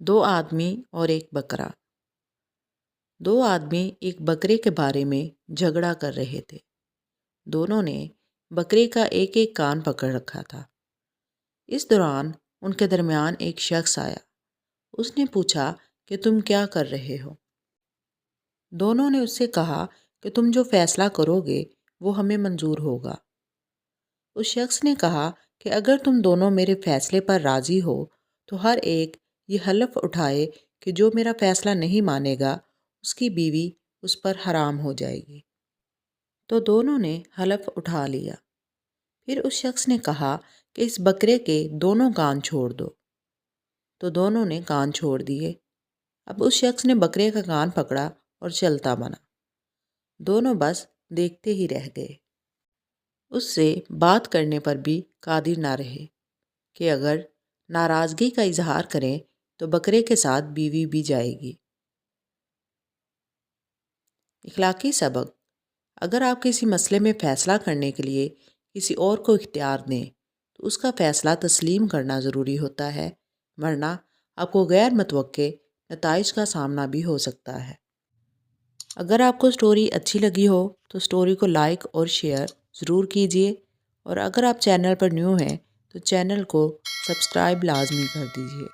दो आदमी और एक बकरा। दो आदमी एक बकरे के बारे में झगड़ा कर रहे थे। दोनों ने बकरे का एक एक कान पकड़ रखा था। इस दौरान उनके दरमियान एक शख्स आया। उसने पूछा कि तुम क्या कर रहे हो? दोनों ने उससे कहा कि तुम जो फैसला करोगे वो हमें मंजूर होगा। उस शख्स ने कहा कि अगर तुम दोनों मेरे फैसले पर राज़ी हो तो हर एक ये हलफ उठाए कि जो मेरा फैसला नहीं मानेगा उसकी बीवी उस पर हराम हो जाएगी। तो दोनों ने हलफ उठा लिया। फिर उस शख्स ने कहा कि इस बकरे के दोनों कान छोड़ दो। तो दोनों ने कान छोड़ दिए। अब उस शख्स ने बकरे का कान पकड़ा और चलता बना। दोनों बस देखते ही रह गए। उससे बात करने पर भी कादिर ना रहे कि अगर नाराज़गी का इजहार करें तो बकरे के साथ बीवी भी जाएगी। इखलाकी सबक: अगर आप किसी मसले में फ़ैसला करने के लिए किसी और को इख्तियार दें तो उसका फ़ैसला तस्लीम करना ज़रूरी होता है, वरना आपको गैर मुतवक्के नताइज का सामना भी हो सकता है। अगर आपको स्टोरी अच्छी लगी हो तो स्टोरी को लाइक और शेयर ज़रूर कीजिए, और अगर आप चैनल पर न्यू हैं तो चैनल को सब्सक्राइब लाजमी कर दीजिए।